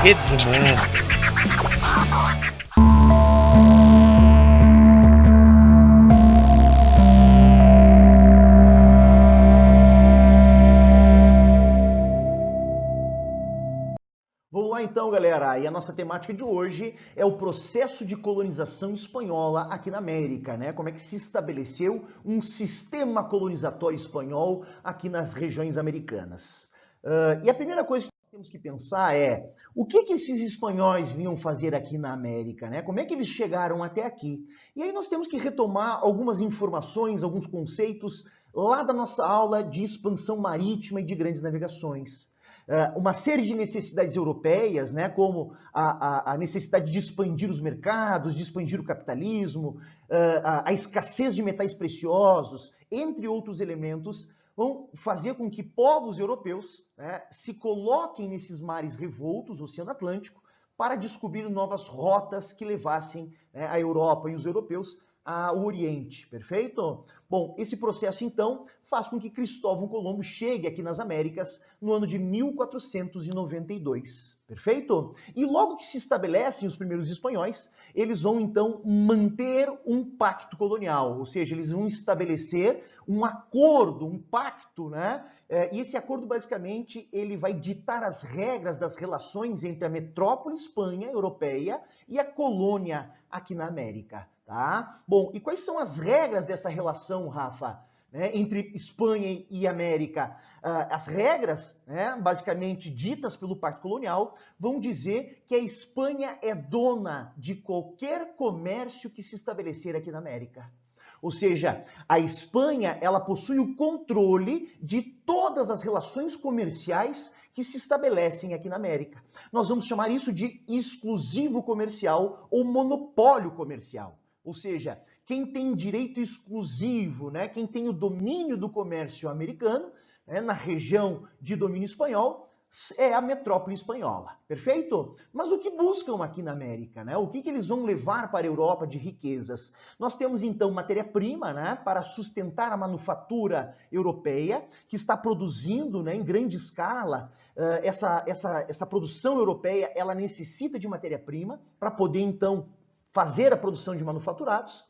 Redes humanas. Vamos lá então, galera, e a nossa temática de hoje é o processo de colonização espanhola aqui na América, né? Como é que se estabeleceu um sistema colonizatório espanhol aqui nas regiões americanas. E a primeira coisa que nós temos que pensar é o que esses espanhóis vinham fazer aqui na América, né? Como é que eles chegaram até aqui? E aí nós temos que retomar algumas informações, alguns conceitos lá da nossa aula de expansão marítima e de grandes navegações. Uma série de necessidades europeias, né, como a necessidade de expandir os mercados, de expandir o capitalismo, a escassez de metais preciosos, entre outros elementos, vão fazer com que povos europeus, né, se coloquem nesses mares revoltos, o Oceano Atlântico, para descobrir novas rotas que levassem, né, a Europa e os europeus ao Oriente, perfeito? Bom, esse processo, então, faz com que Cristóvão Colombo chegue aqui nas Américas no ano de 1492, perfeito? E logo que se estabelecem os primeiros espanhóis, eles vão, então, manter um pacto colonial, ou seja, eles vão estabelecer um acordo, um pacto, né? E esse acordo, basicamente, ele vai ditar as regras das relações entre a metrópole Espanha europeia e a colônia aqui na América. Tá? Bom, e quais são as regras dessa relação, Rafa, né, entre Espanha e América? As regras, né, basicamente ditas pelo Pacto Colonial, vão dizer que a Espanha é dona de qualquer comércio que se estabelecer aqui na América. Ou seja, a Espanha, ela possui o controle de todas as relações comerciais que se estabelecem aqui na América. Nós vamos chamar isso de exclusivo comercial ou monopólio comercial. Ou seja, quem tem direito exclusivo, né, quem tem o domínio do comércio americano, né, na região de domínio espanhol, é a metrópole espanhola, perfeito? Mas o que buscam aqui na América, né? O que eles vão levar para a Europa de riquezas? Nós temos então matéria-prima, né, para sustentar a manufatura europeia, que está produzindo, né, em grande escala. Essa produção europeia, ela necessita de matéria-prima para poder então fazer a produção de manufaturados.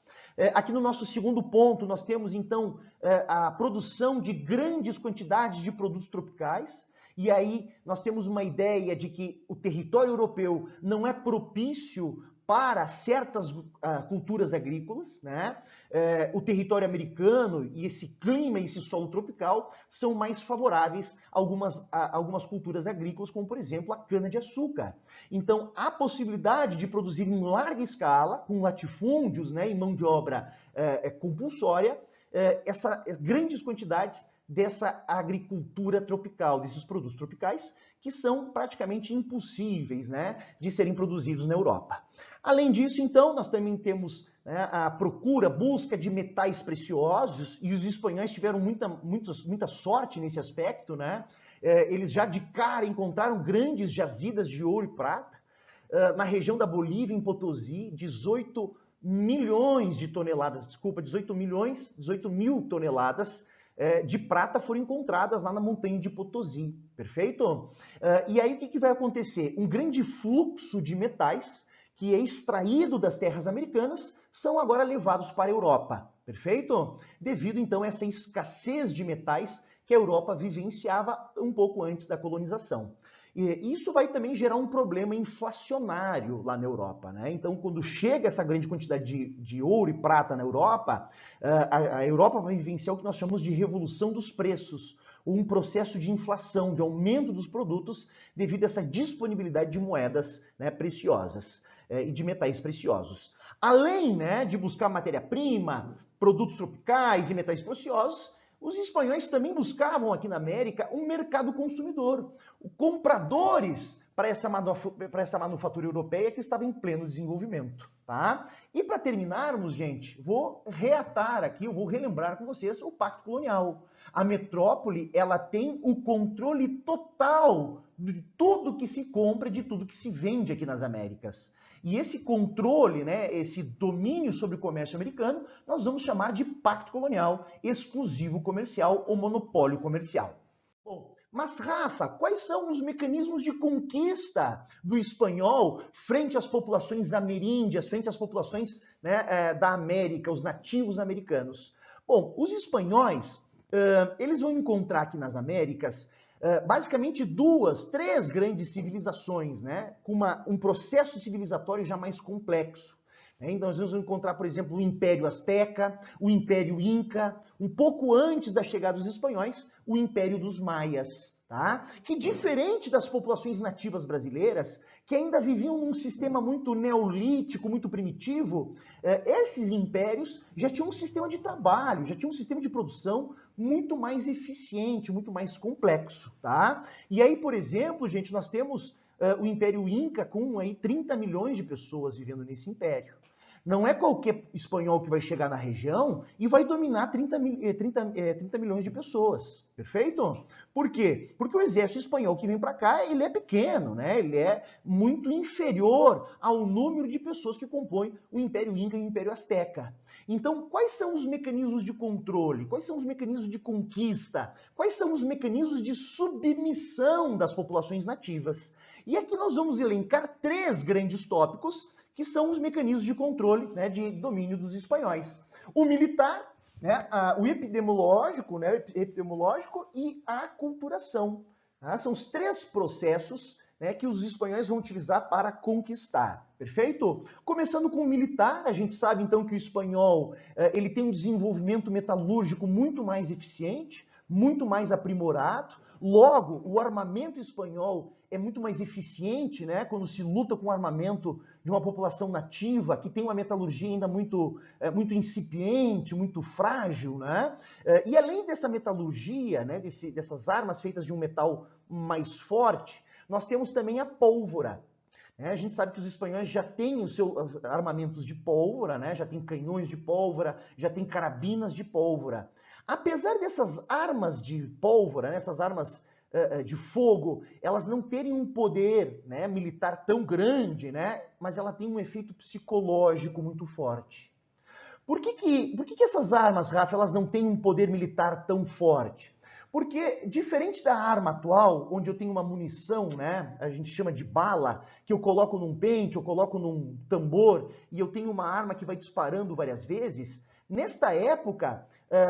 Aqui no nosso segundo ponto, nós temos então a produção de grandes quantidades de produtos tropicais, e aí nós temos uma ideia de que o território europeu não é propício para certas culturas agrícolas, né? O território americano e esse clima e esse solo tropical são mais favoráveis a algumas culturas agrícolas, como por exemplo a cana-de-açúcar. Então há possibilidade de produzir em larga escala, com latifúndios, né, e mão de obra compulsória, grandes quantidades dessa agricultura tropical, desses produtos tropicais, que são praticamente impossíveis, né, de serem produzidos na Europa. Além disso, então, nós também temos, né, a busca de metais preciosos, e os espanhóis tiveram muita sorte nesse aspecto, né? Eles já de cara encontraram grandes jazidas de ouro e prata. Na região da Bolívia, em Potosí, 18 mil toneladas de prata foram encontradas lá na montanha de Potosí, perfeito? E aí o que vai acontecer? Um grande fluxo de metais que é extraído das terras americanas são agora levados para a Europa, perfeito? Devido então a essa escassez de metais que a Europa vivenciava um pouco antes da colonização. E isso vai também gerar um problema inflacionário lá na Europa, né? Então, quando chega essa grande quantidade de ouro e prata na Europa, a Europa vai vivenciar o que nós chamamos de revolução dos preços, um processo de inflação, de aumento dos produtos devido a essa disponibilidade de moedas, né, preciosas e de metais preciosos. Além, né, de buscar matéria-prima, produtos tropicais e metais preciosos, os espanhóis também buscavam aqui na América um mercado consumidor, compradores para essa manufatura europeia que estava em pleno desenvolvimento, tá? E para terminarmos, gente, vou relembrar com vocês o Pacto Colonial. A metrópole, ela tem o controle total de tudo que se compra, de tudo que se vende aqui nas Américas. E esse controle, né, esse domínio sobre o comércio americano, nós vamos chamar de pacto colonial, exclusivo comercial ou monopólio comercial. Bom, Mas, Rafa, quais são os mecanismos de conquista do espanhol frente às populações ameríndias, frente às populações, né, da América, os nativos americanos? Bom, os espanhóis, eles vão encontrar aqui nas Américas basicamente três grandes civilizações, né, com um processo civilizatório já mais complexo. Então, nós vamos encontrar, por exemplo, o Império Azteca, o Império Inca, um pouco antes da chegada dos espanhóis, o Império dos Maias, tá? Que, diferente das populações nativas brasileiras, que ainda viviam num sistema muito neolítico, muito primitivo, esses impérios já tinham um sistema de trabalho, já tinham um sistema de produção muito mais eficiente, muito mais complexo, tá? E aí, por exemplo, gente, nós temos o Império Inca com aí 30 milhões de pessoas vivendo nesse império. Não é qualquer espanhol que vai chegar na região e vai dominar 30 milhões de pessoas, perfeito? Por quê? Porque o exército espanhol que vem para cá, ele é pequeno, né? Ele é muito inferior ao número de pessoas que compõem o Império Inca e o Império Azteca. Então, quais são os mecanismos de controle? Quais são os mecanismos de conquista? Quais são os mecanismos de submissão das populações nativas? E aqui nós vamos elencar 3 grandes tópicos que são os mecanismos de controle, né, de domínio dos espanhóis. O militar, né, o epidemiológico, e a aculturação. Tá? São os 3 processos, né, que os espanhóis vão utilizar para conquistar. Perfeito? Começando com o militar, a gente sabe então que o espanhol ele tem um desenvolvimento metalúrgico muito mais eficiente, muito mais aprimorado. Logo, o armamento espanhol é muito mais eficiente, né, quando se luta com o armamento de uma população nativa que tem uma metalurgia ainda muito incipiente, muito frágil, né? E além dessa metalurgia, né, dessas armas feitas de um metal mais forte, nós temos também a pólvora. A gente sabe que os espanhóis já têm os seus armamentos de pólvora, né? Já tem canhões de pólvora, já tem carabinas de pólvora. Apesar dessas armas de pólvora, né, essas armas de fogo, elas não terem um poder, né, militar tão grande, né, mas ela tem um efeito psicológico muito forte. Por que essas armas, Rafa, elas não têm um poder militar tão forte? Porque, diferente da arma atual, onde eu tenho uma munição, né, a gente chama de bala, que eu coloco num pente, eu coloco num tambor, e eu tenho uma arma que vai disparando várias vezes, nesta época,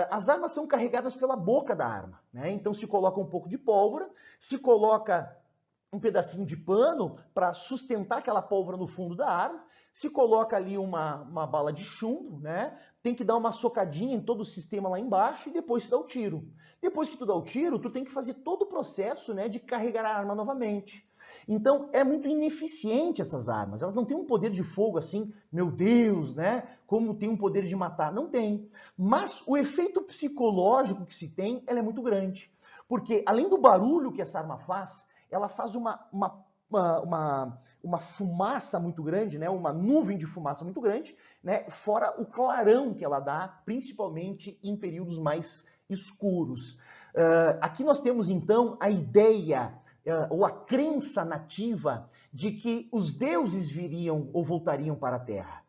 as armas são carregadas pela boca da arma, né? Então se coloca um pouco de pólvora, se coloca um pedacinho de pano para sustentar aquela pólvora no fundo da arma, se coloca ali uma bala de chumbo, né? Tem que dar uma socadinha em todo o sistema lá embaixo e depois se dá o tiro. Depois que tu dá o tiro, tu tem que fazer todo o processo, né, de carregar a arma novamente. Então, é muito ineficiente essas armas. Elas não têm um poder de fogo assim, meu Deus, né? Como tem um poder de matar. Não tem. Mas o efeito psicológico que se tem, ela é muito grande. Porque, além do barulho que essa arma faz, ela faz uma fumaça muito grande, né? Uma nuvem de fumaça muito grande, né? Fora o clarão que ela dá, principalmente em períodos mais escuros. Aqui nós temos, então, a ideia ou a crença nativa de que os deuses viriam ou voltariam para a Terra.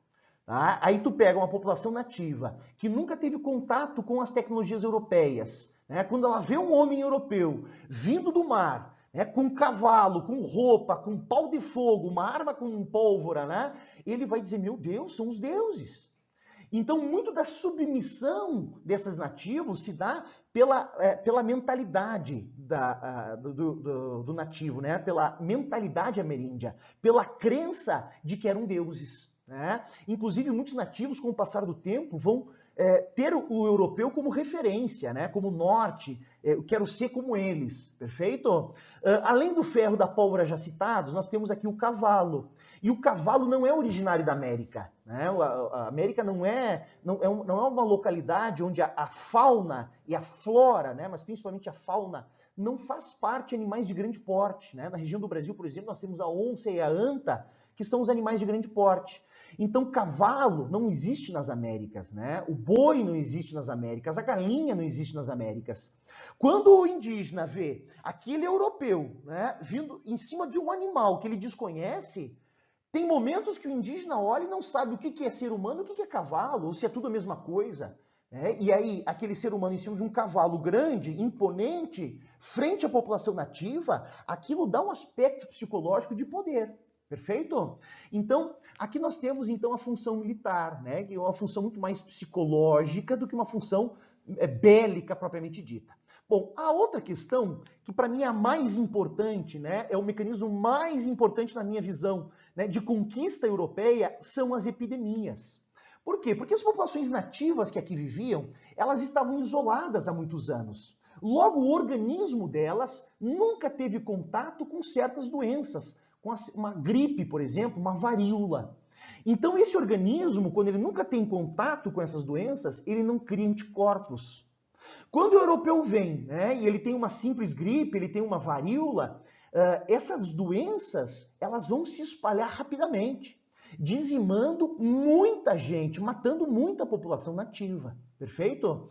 Tá? Aí tu pega uma população nativa que nunca teve contato com as tecnologias europeias, né? Quando ela vê um homem europeu vindo do mar, né, com cavalo, com roupa, com pau de fogo, uma arma com pólvora, né? Ele vai dizer, meu Deus, são os deuses. Então, muito da submissão desses nativos se dá pela mentalidade do nativo, né? Pela mentalidade ameríndia, pela crença de que eram deuses. Né? Inclusive, muitos nativos, com o passar do tempo, vão ter o europeu como referência, né? Como norte, eu quero ser como eles, perfeito? Além do ferro da pólvora já citados, nós temos aqui o cavalo. E o cavalo não é originário da América. Né? A América não é uma localidade onde a fauna e a flora, né? Mas principalmente a fauna, não faz parte de animais de grande porte. Né? Na região do Brasil, por exemplo, nós temos a onça e a anta, que são os animais de grande porte. Então, cavalo não existe nas Américas, né? O boi não existe nas Américas, a galinha não existe nas Américas. Quando o indígena vê aquele europeu, né, vindo em cima de um animal que ele desconhece, tem momentos que o indígena olha e não sabe o que é ser humano, o que é cavalo, ou se é tudo a mesma coisa. E aí, aquele ser humano em cima de um cavalo grande, imponente, frente à população nativa, aquilo dá um aspecto psicológico de poder. Perfeito? Então, aqui nós temos então a função militar, né? Que é uma função muito mais psicológica do que uma função bélica propriamente dita. Bom, a outra questão, que para mim é a mais importante, né, é o mecanismo mais importante na minha visão, né, de conquista europeia, são as epidemias. Por quê? Porque as populações nativas que aqui viviam, elas estavam isoladas há muitos anos. Logo, o organismo delas nunca teve contato com certas doenças, com uma gripe, por exemplo, uma varíola. Então, esse organismo, quando ele nunca tem contato com essas doenças, ele não cria anticorpos. Quando o europeu vem, né, e ele tem uma simples gripe, ele tem uma varíola, essas doenças, elas vão se espalhar rapidamente, dizimando muita gente, matando muita população nativa, perfeito?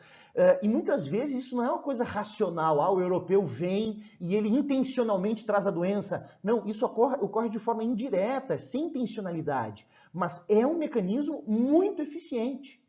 E muitas vezes isso não é uma coisa racional, o europeu vem e ele intencionalmente traz a doença. Não, isso ocorre de forma indireta, sem intencionalidade, mas é um mecanismo muito eficiente.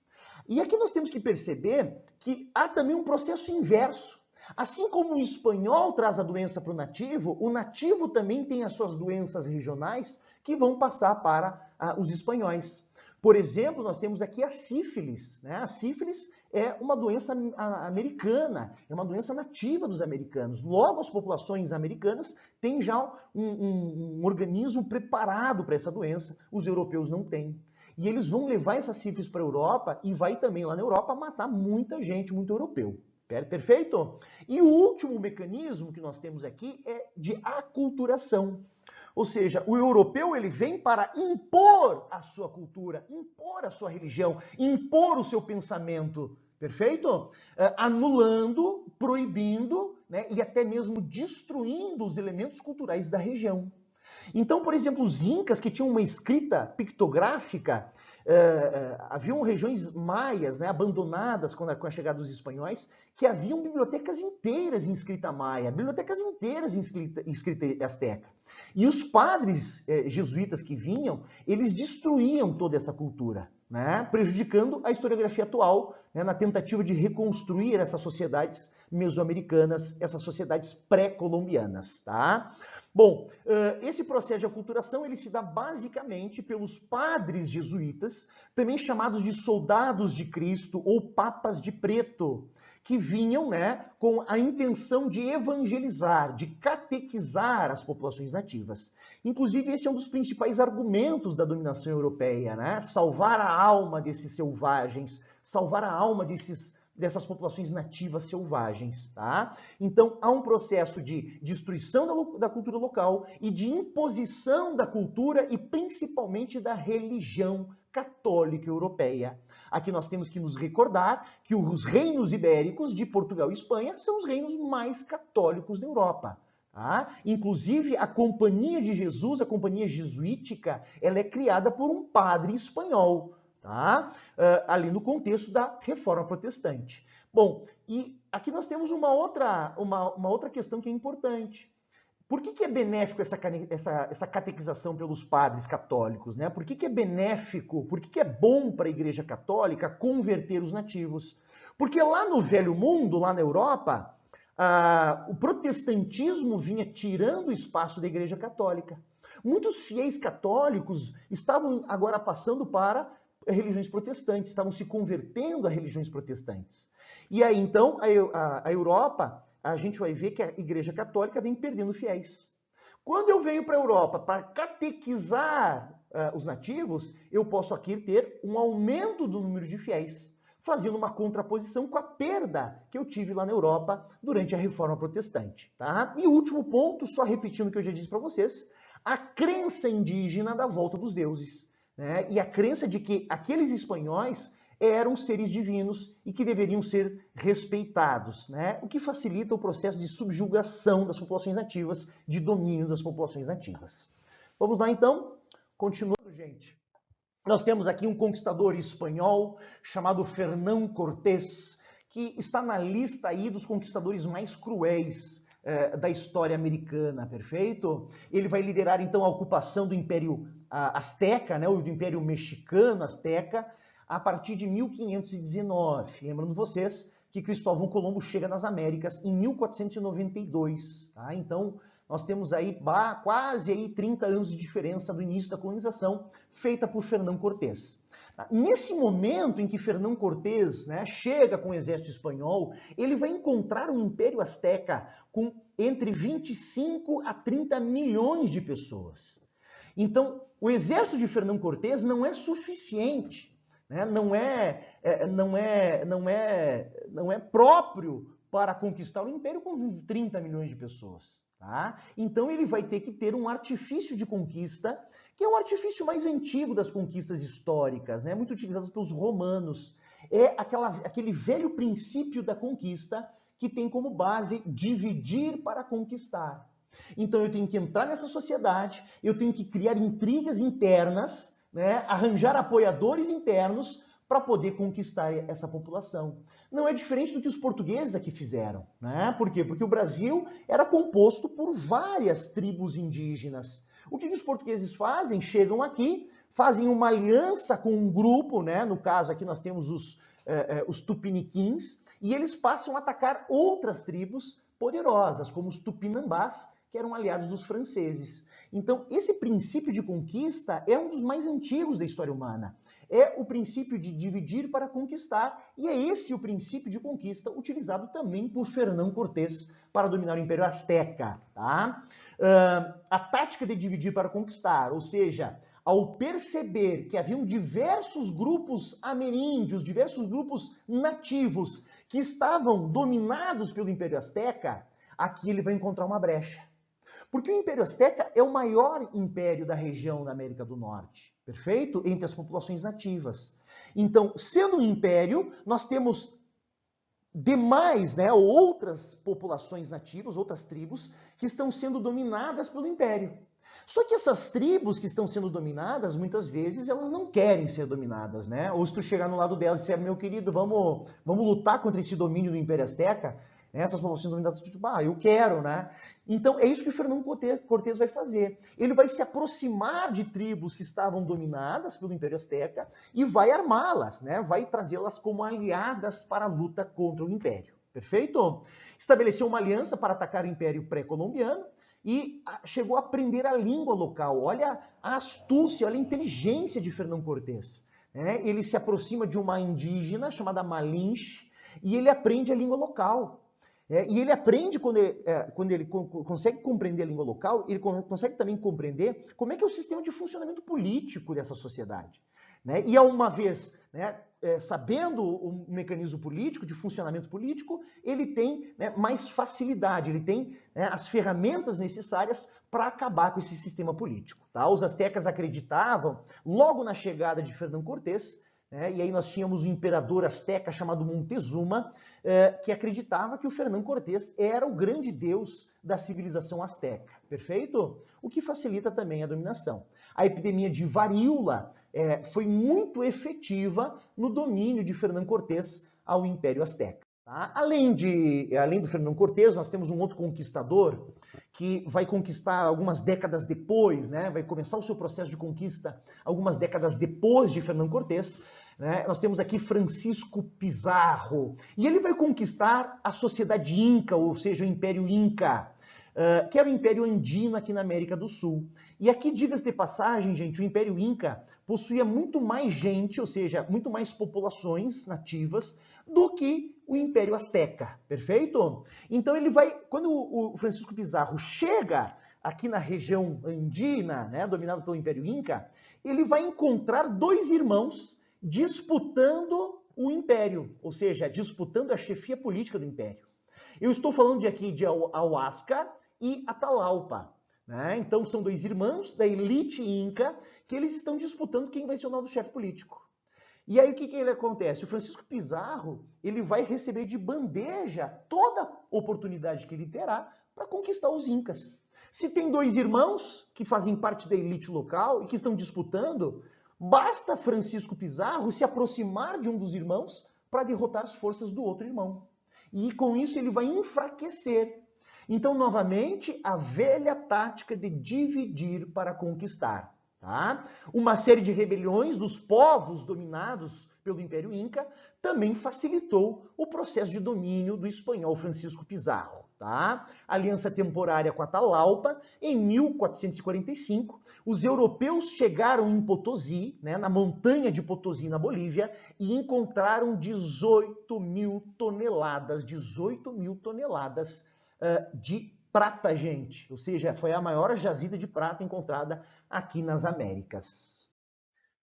E aqui nós temos que perceber que há também um processo inverso. Assim como o espanhol traz a doença para o nativo também tem as suas doenças regionais que vão passar para os espanhóis. Por exemplo, nós temos aqui a sífilis, né? A sífilis é uma doença americana, é uma doença nativa dos americanos. Logo, as populações americanas têm já um organismo preparado para essa doença, os europeus não têm. E eles vão levar essa sífilis para a Europa e vai também lá na Europa matar muita gente, muito europeu. Perfeito? E o último mecanismo que nós temos aqui é de aculturação. Ou seja, o europeu ele vem para impor a sua cultura, impor a sua religião, impor o seu pensamento, perfeito? Anulando, proibindo, né, e até mesmo destruindo os elementos culturais da região. Então, por exemplo, os incas que tinham uma escrita pictográfica, haviam regiões maias, né, abandonadas com a chegada dos espanhóis, que haviam bibliotecas inteiras em escrita maia, bibliotecas inteiras em escrita asteca. E os padres jesuítas que vinham, eles destruíam toda essa cultura, né, prejudicando a historiografia atual, né, na tentativa de reconstruir essas sociedades mesoamericanas, essas sociedades pré-colombianas, tá? Bom, esse processo de aculturação ele se dá basicamente pelos padres jesuítas, também chamados de soldados de Cristo ou papas de preto, que vinham, né, com a intenção de evangelizar, de catequizar as populações nativas. Inclusive, esse é um dos principais argumentos da dominação europeia, né? Salvar a alma desses selvagens, salvar a alma dessas populações nativas selvagens, tá? Então, há um processo de destruição da cultura local e de imposição da cultura e principalmente da religião católica europeia. Aqui nós temos que nos recordar que os reinos ibéricos de Portugal e Espanha são os reinos mais católicos da Europa. Tá? Inclusive, a Companhia de Jesus, a Companhia Jesuítica, ela é criada por um padre espanhol, tá? Ali no contexto da Reforma Protestante. Bom, e aqui nós temos uma outra questão que é importante. Por que é benéfico essa catequização pelos padres católicos, né? Por que é benéfico, por que é bom para a Igreja Católica converter os nativos? Porque lá no Velho Mundo, lá na Europa, o protestantismo vinha tirando o espaço da Igreja Católica. Muitos fiéis católicos estavam agora passando para religiões protestantes, estavam se convertendo a religiões protestantes. E aí, então, a Europa, a gente vai ver que a Igreja Católica vem perdendo fiéis. Quando eu venho para a Europa para catequizar os nativos, eu posso aqui ter um aumento do número de fiéis, fazendo uma contraposição com a perda que eu tive lá na Europa durante a Reforma Protestante. Tá? E o último ponto, só repetindo o que eu já disse para vocês, a crença indígena da volta dos deuses. Né? E a crença de que aqueles espanhóis eram seres divinos e que deveriam ser respeitados, né? O que facilita o processo de subjugação das populações nativas, de domínio das populações nativas. Vamos lá então, continuando, gente. Nós temos aqui um conquistador espanhol chamado Fernão Cortés, que está na lista aí dos conquistadores mais cruéis da história americana, perfeito? Ele vai liderar então a ocupação do Império Azteca, né, do Império Mexicano Azteca, a partir de 1519. Lembrando vocês que Cristóvão Colombo chega nas Américas em 1492. Tá? Então, nós temos aí quase aí 30 anos de diferença do início da colonização feita por Fernão Cortés. Nesse momento em que Fernão Cortés, né, chega com o exército espanhol, ele vai encontrar um Império Azteca com entre 25 a 30 milhões de pessoas. Então, o exército de Fernão Cortés não é suficiente, né? não é próprio para conquistar o Império com 30 milhões de pessoas. Tá? Então, ele vai ter que ter um artifício de conquista, que é o artifício mais antigo das conquistas históricas, né? Muito utilizado pelos romanos. É aquele velho princípio da conquista que tem como base dividir para conquistar. Então eu tenho que entrar nessa sociedade, eu tenho que criar intrigas internas, né? Arranjar apoiadores internos para poder conquistar essa população. Não é diferente do que os portugueses aqui fizeram, né? Por quê? Porque o Brasil era composto por várias tribos indígenas. O que os portugueses fazem? Chegam aqui, fazem uma aliança com um grupo, né? No caso aqui nós temos os tupiniquins, e eles passam a atacar outras tribos poderosas, como os tupinambás, que eram aliados dos franceses. Então, esse princípio de conquista é um dos mais antigos da história humana. É o princípio de dividir para conquistar, e é esse o princípio de conquista utilizado também por Fernão Cortés para dominar o Império Azteca. Tá? A tática de dividir para conquistar, ou seja, ao perceber que haviam diversos grupos ameríndios, diversos grupos nativos que estavam dominados pelo Império Azteca, aqui ele vai encontrar uma brecha. Porque o Império Azteca é o maior império da região da América do Norte, perfeito? Entre as populações nativas. Então, sendo um império, nós temos demais, né, outras populações nativas, outras tribos, que estão sendo dominadas pelo império. Só que essas tribos que estão sendo dominadas, muitas vezes, elas não querem ser dominadas, né? Ou se tu chegar no lado delas e disser, meu querido, vamos lutar contra esse domínio do Império Azteca, essas populações dominadas, tipo, eu quero, né? Então, é isso que o Fernão Cortés vai fazer. Ele vai se aproximar de tribos que estavam dominadas pelo Império Azteca e vai armá-las, né? Vai trazê-las como aliadas para a luta contra o Império. Perfeito? Estabeleceu uma aliança para atacar o Império pré-colombiano e chegou a aprender a língua local. Olha a astúcia, olha a inteligência de Fernão Cortés. Né? Ele se aproxima de uma indígena chamada Malinche e ele aprende a língua local. E ele aprende, quando ele consegue compreender a língua local, ele consegue também compreender como é que é o sistema de funcionamento político dessa sociedade. Né? E, uma vez, né, sabendo o mecanismo político, de funcionamento político, ele tem, né, mais facilidade, ele tem, né, as ferramentas necessárias para acabar com esse sistema político. Tá? Os astecas acreditavam, logo na chegada de Fernão Cortés, e aí nós tínhamos um imperador asteca chamado Montezuma, que acreditava que o Fernão Cortés era o grande deus da civilização asteca, perfeito? O que facilita também a dominação. A epidemia de varíola foi muito efetiva no domínio de Fernão Cortés ao Império Azteca. Tá? Além do Fernão Cortés, nós temos um outro conquistador que vai conquistar algumas décadas depois, né? Vai começar o seu processo de conquista algumas décadas depois de Fernão Cortés. Né? Nós temos aqui Francisco Pizarro, e ele vai conquistar a sociedade Inca, ou seja, o Império Inca, que era o Império Andino aqui na América do Sul. E aqui, diga-se de passagem, gente, o Império Inca possuía muito mais gente, ou seja, muito mais populações nativas, do que o Império Azteca, perfeito? Então ele vai, quando o Francisco Pizarro chega aqui na região andina, né, dominada pelo Império Inca, ele vai encontrar dois irmãos disputando o império, ou seja, disputando a chefia política do império. Eu estou falando aqui de Huáscar e Atahualpa. Né? Então são dois irmãos da elite inca que eles estão disputando quem vai ser o novo chefe político. E aí o que acontece? O Francisco Pizarro ele vai receber de bandeja toda oportunidade que ele terá para conquistar os incas. Se tem dois irmãos que fazem parte da elite local e que estão disputando, basta Francisco Pizarro se aproximar de um dos irmãos para derrotar as forças do outro irmão. E com isso ele vai enfraquecer. Então, novamente, a velha tática de dividir para conquistar. tá? Uma série de rebeliões dos povos dominados pelo Império Inca também facilitou o processo de domínio do espanhol Francisco Pizarro, tá? Aliança temporária com Atahualpa, em 1445, os europeus chegaram em Potosí, né, na montanha de Potosí, na Bolívia, e encontraram 18 mil toneladas de prata, gente. Ou seja, foi a maior jazida de prata encontrada aqui nas Américas.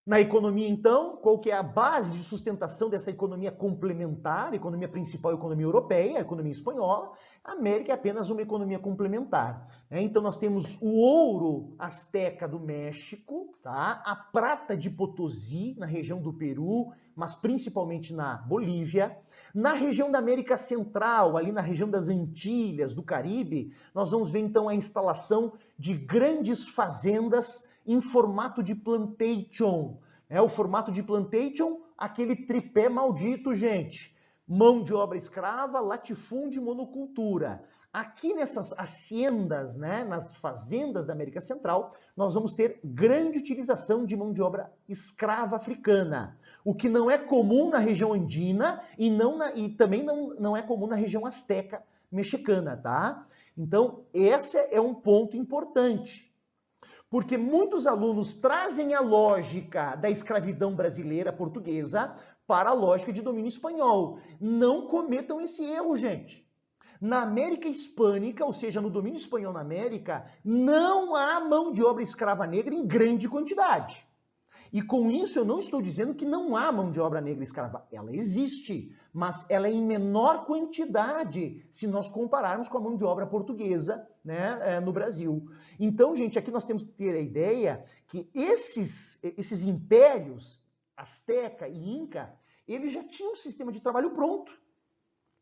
Na economia, então, qual que é a base de sustentação dessa economia complementar? A economia principal é a economia europeia, a economia espanhola. A América é apenas uma economia complementar. Então, nós temos o ouro azteca do México, tá? A prata de Potosí, na região do Peru, mas principalmente na Bolívia. Na região da América Central, ali na região das Antilhas, do Caribe, nós vamos ver, então, a instalação de grandes fazendas em formato de plantation. O formato de plantation, aquele tripé maldito, gente. Mão de obra escrava, latifúndio e monocultura. Aqui nessas haciendas, né, nas fazendas da América Central, nós vamos ter grande utilização de mão de obra escrava africana, o que não é comum na região andina e também não é comum na região azteca mexicana, tá? Então, esse é um ponto importante. Porque muitos alunos trazem a lógica da escravidão brasileira portuguesa para a lógica de domínio espanhol. Não cometam esse erro, gente. Na América Hispânica, ou seja, no domínio espanhol na América, não há mão de obra escrava negra em grande quantidade. E com isso eu não estou dizendo que não há mão de obra negra escrava. Ela existe, mas ela é em menor quantidade se nós compararmos com a mão de obra portuguesa, né, no Brasil. Então, gente, aqui nós temos que ter a ideia que esses impérios, Azteca e Inca, eles já tinham um sistema de trabalho pronto,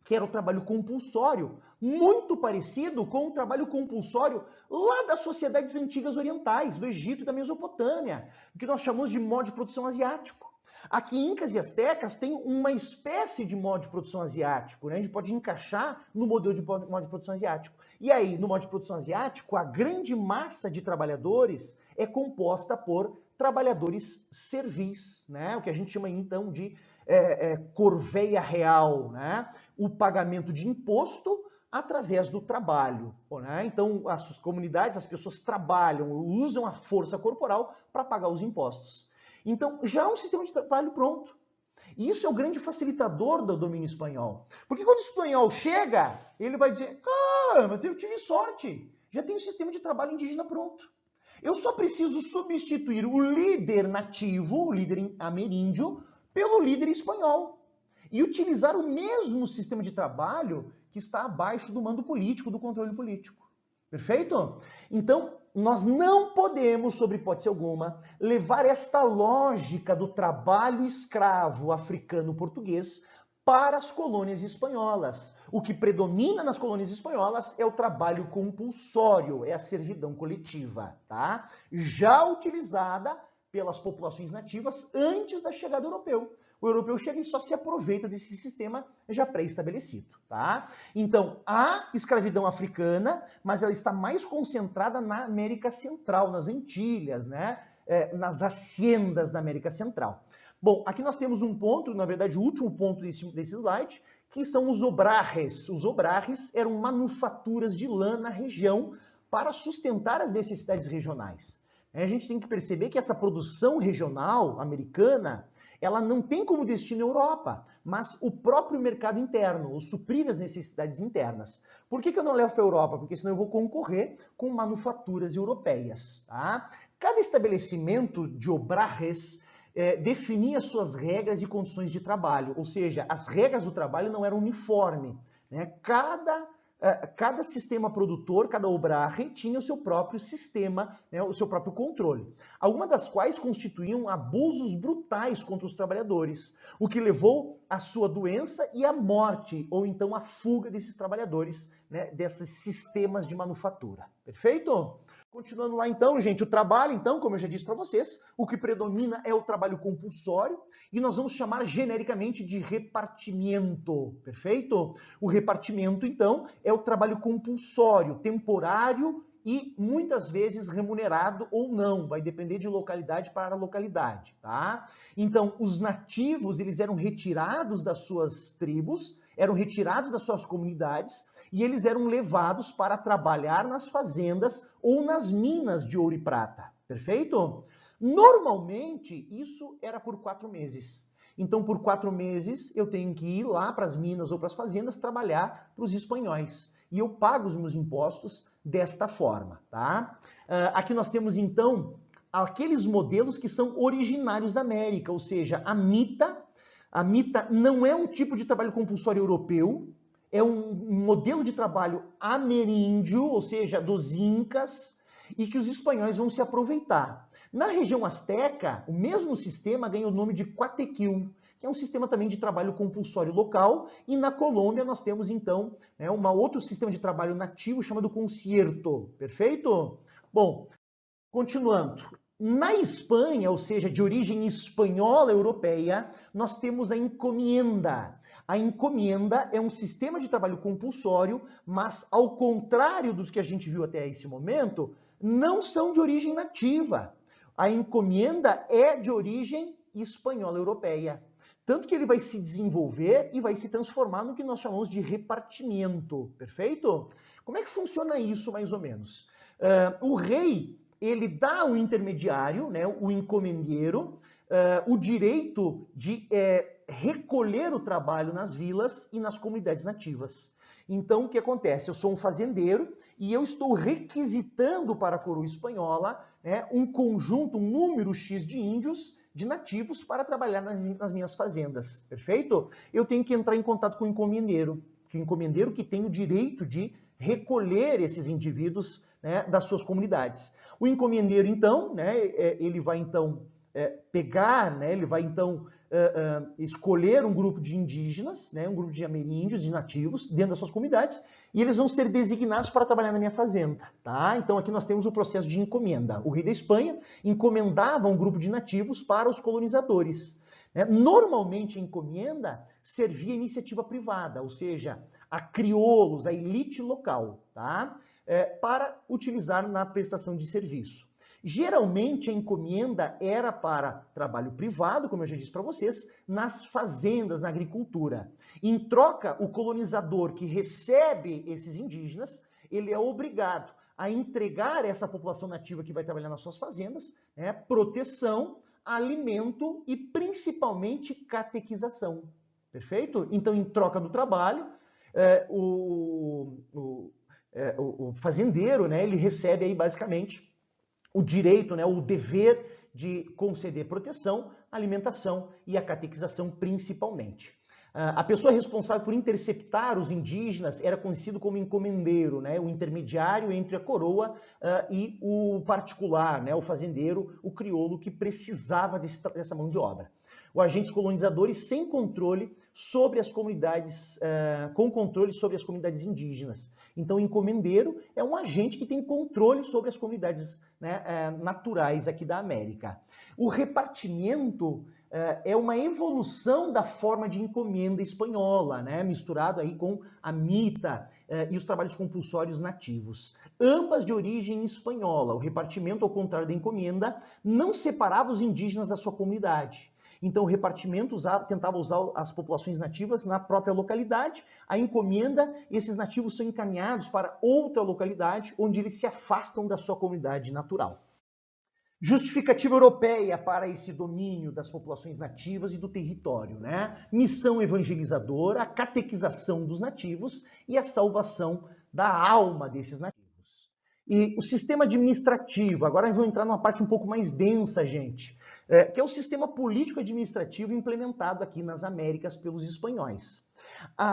que era o trabalho compulsório, muito parecido com o trabalho compulsório lá das sociedades antigas orientais, do Egito e da Mesopotâmia, que nós chamamos de modo de produção asiático. Aqui, Incas e Astecas têm uma espécie de modo de produção asiático, né? A gente pode encaixar no modelo de modo de produção asiático. E aí, no modo de produção asiático, a grande massa de trabalhadores é composta por trabalhadores servis, né? O que a gente chama então de corveia real, né? O pagamento de imposto através do trabalho, né? Então, as comunidades, as pessoas trabalham, usam a força corporal para pagar os impostos. Então, já há um sistema de trabalho pronto. E isso é o grande facilitador do domínio espanhol. Porque quando o espanhol chega, ele vai dizer, caramba, eu tive sorte, já tem um sistema de trabalho indígena pronto. Eu só preciso substituir o líder nativo, o líder ameríndio, pelo líder espanhol. E utilizar o mesmo sistema de trabalho que está abaixo do mando político, do controle político. Perfeito? Então, nós não podemos, sob hipótese alguma, levar esta lógica do trabalho escravo africano-português para as colônias espanholas. O que predomina nas colônias espanholas é o trabalho compulsório, é a servidão coletiva, tá? Já utilizada pelas populações nativas antes da chegada do europeu. O europeu chega e só se aproveita desse sistema já pré-estabelecido, tá? Então, há escravidão africana, mas ela está mais concentrada na América Central, nas Antilhas, né? Nas haciendas da América Central. Bom, aqui nós temos um ponto, na verdade o último ponto desse slide, que são os obrajes. Os obrajes eram manufaturas de lã na região para sustentar as necessidades regionais. A gente tem que perceber que essa produção regional americana, ela não tem como destino a Europa, mas o próprio mercado interno, ou suprir as necessidades internas. Por que eu não levo para a Europa? Porque senão eu vou concorrer com manufaturas europeias, tá? Cada estabelecimento de obrajes definia suas regras e condições de trabalho, ou seja, as regras do trabalho não eram uniformes, né? Cada sistema produtor, cada obraje, tinha o seu próprio sistema, né, o seu próprio controle. Algumas das quais constituíam abusos brutais contra os trabalhadores, o que levou à sua doença e à morte, ou então à fuga desses trabalhadores, né, desses sistemas de manufatura. Perfeito? Continuando lá então, gente, o trabalho, então, como eu já disse para vocês, o que predomina é o trabalho compulsório e nós vamos chamar genericamente de repartimento, perfeito? O repartimento, então, é o trabalho compulsório, temporário e muitas vezes remunerado ou não, vai depender de localidade para localidade, tá? Então, os nativos, eles eram retirados das suas tribos, eram retirados das suas comunidades e eles eram levados para trabalhar nas fazendas ou nas minas de ouro e prata, perfeito? Normalmente, isso era por 4 meses. Então, por 4 meses, eu tenho que ir lá para as minas ou para as fazendas trabalhar para os espanhóis. E eu pago os meus impostos desta forma, tá? Aqui nós temos, então, aqueles modelos que são originários da América, ou seja, a mita. A mita não é um tipo de trabalho compulsório europeu, é um modelo de trabalho ameríndio, ou seja, dos incas, e que os espanhóis vão se aproveitar. Na região asteca, o mesmo sistema ganha o nome de Guatequil, que é um sistema também de trabalho compulsório local, e na Colômbia nós temos então um outro sistema de trabalho nativo chamado concierto, perfeito? Bom, continuando. Na Espanha, ou seja, de origem espanhola europeia, nós temos a encomienda. A encomienda é um sistema de trabalho compulsório, mas ao contrário dos que a gente viu até esse momento, não são de origem nativa. A encomienda é de origem espanhola europeia. Tanto que ele vai se desenvolver e vai se transformar no que nós chamamos de repartimento, perfeito? Como é que funciona isso, mais ou menos? O rei, ele dá ao intermediário, né, o encomendeiro, o direito de recolher o trabalho nas vilas e nas comunidades nativas. Então, o que acontece? Eu sou um fazendeiro e eu estou requisitando para a coroa espanhola um conjunto, um número X de índios, de nativos, para trabalhar nas minhas fazendas, perfeito? Eu tenho que entrar em contato com o encomendeiro que tem o direito de recolher esses indivíduos das suas comunidades. O encomendeiro, então, ele vai então pegar, ele vai então escolher um grupo de indígenas, um grupo de ameríndios, de nativos, dentro das suas comunidades, e eles vão ser designados para trabalhar na minha fazenda, tá? Então aqui nós temos o processo de encomenda. O rei da Espanha encomendava um grupo de nativos para os colonizadores. Normalmente a encomenda servia a iniciativa privada, ou seja, a crioulos, a elite local, tá? Para utilizar na prestação de serviço. Geralmente a encomenda era para trabalho privado, como eu já disse para vocês, nas fazendas, na agricultura. Em troca, o colonizador que recebe esses indígenas, ele é obrigado a entregar essa população nativa que vai trabalhar nas suas fazendas, proteção, alimento e principalmente catequização. Perfeito? Então, em troca do trabalho, o fazendeiro, ele recebe aí basicamente o direito, o dever de conceder proteção, alimentação e a catequização principalmente. A pessoa responsável por interceptar os indígenas era conhecido como encomendeiro, o intermediário entre a coroa e o particular, o fazendeiro, o crioulo que precisava dessa mão de obra. Os agentes colonizadores sem controle sobre as comunidades, com controle sobre as comunidades indígenas. Então, o encomendeiro é um agente que tem controle sobre as comunidades naturais aqui da América. O repartimento é uma evolução da forma de encomenda espanhola, misturado aí com a mita e os trabalhos compulsórios nativos. Ambas de origem espanhola. O repartimento, ao contrário da encomenda, não separava os indígenas da sua comunidade. Então, o repartimento tentava usar as populações nativas na própria localidade. A encomenda, esses nativos são encaminhados para outra localidade, onde eles se afastam da sua comunidade natural. Justificativa europeia para esse domínio das populações nativas e do território, Missão evangelizadora, a catequização dos nativos e a salvação da alma desses nativos. E o sistema administrativo, agora nós vamos entrar numa parte um pouco mais densa, gente, que é o sistema político-administrativo implementado aqui nas Américas pelos espanhóis.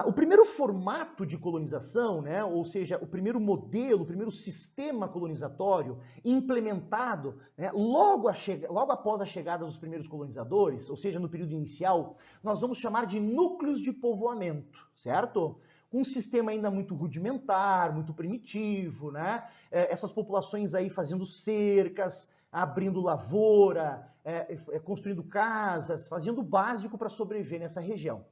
O primeiro formato de colonização, ou seja, o primeiro modelo, o primeiro sistema colonizatório implementado logo após a chegada dos primeiros colonizadores, ou seja, no período inicial, nós vamos chamar de núcleos de povoamento, certo? Um sistema ainda muito rudimentar, muito primitivo, essas populações aí fazendo cercas, abrindo lavoura, construindo casas, fazendo o básico para sobreviver nessa região.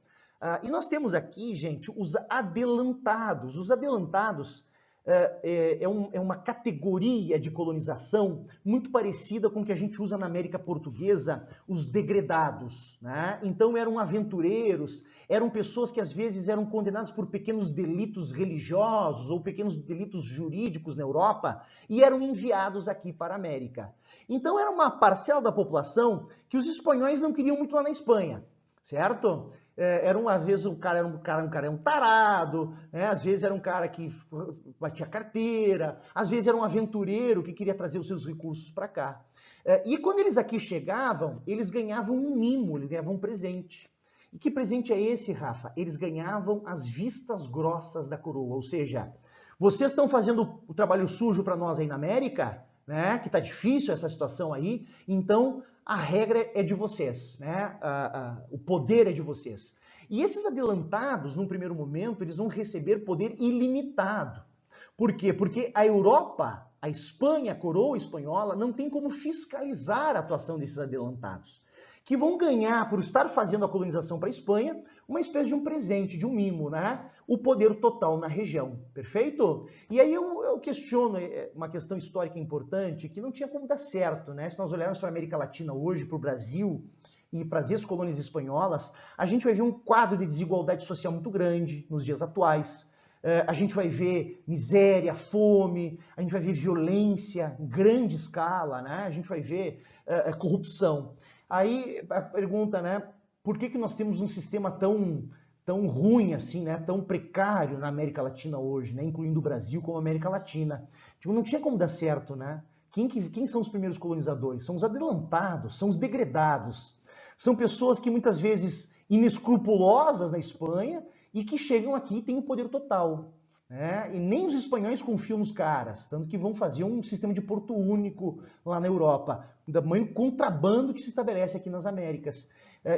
E nós temos aqui, gente, os adelantados. Os adelantados é uma categoria de colonização muito parecida com o que a gente usa na América Portuguesa, os degredados, né? Então eram aventureiros, eram pessoas que às vezes eram condenadas por pequenos delitos religiosos ou pequenos delitos jurídicos na Europa e eram enviados aqui para a América. Então era uma parcela da população que os espanhóis não queriam muito lá na Espanha, certo? Às vezes um cara era um tarado, né? Às vezes era um cara que batia carteira, às vezes era um aventureiro que queria trazer os seus recursos para cá. E quando eles aqui chegavam, eles ganhavam um mimo, eles ganhavam um presente. E que presente é esse, Rafa? Eles ganhavam as vistas grossas da coroa, ou seja, vocês estão fazendo o trabalho sujo para nós aí na América, né? Que tá difícil essa situação aí, então a regra é de vocês, né? O poder é de vocês. E esses adelantados, num primeiro momento, eles vão receber poder ilimitado. Por quê? Porque a Europa, a Espanha, a coroa espanhola, não tem como fiscalizar a atuação desses adelantados, que vão ganhar, por estar fazendo a colonização para a Espanha, uma espécie de um presente, de um mimo, né? O poder total na região, perfeito? E aí eu questiono uma questão histórica importante, que não tinha como dar certo, né? Se nós olharmos para a América Latina hoje, para o Brasil e para as ex-colônias espanholas, a gente vai ver um quadro de desigualdade social muito grande nos dias atuais. A gente vai ver miséria, fome, a gente vai ver violência em grande escala, né? A gente vai ver corrupção. Aí a pergunta, né, por que nós temos um sistema tão ruim assim, né, tão precário na América Latina hoje, né, incluindo o Brasil como América Latina? Tipo, não tinha como dar certo, né? Quem são os primeiros colonizadores? São os adelantados, são os degredados. São pessoas que muitas vezes inescrupulosas na Espanha e que chegam aqui e têm o poder total. E nem os espanhóis confiam nos caras, tanto que vão fazer um sistema de porto único lá na Europa, do tamanho contrabando que se estabelece aqui nas Américas.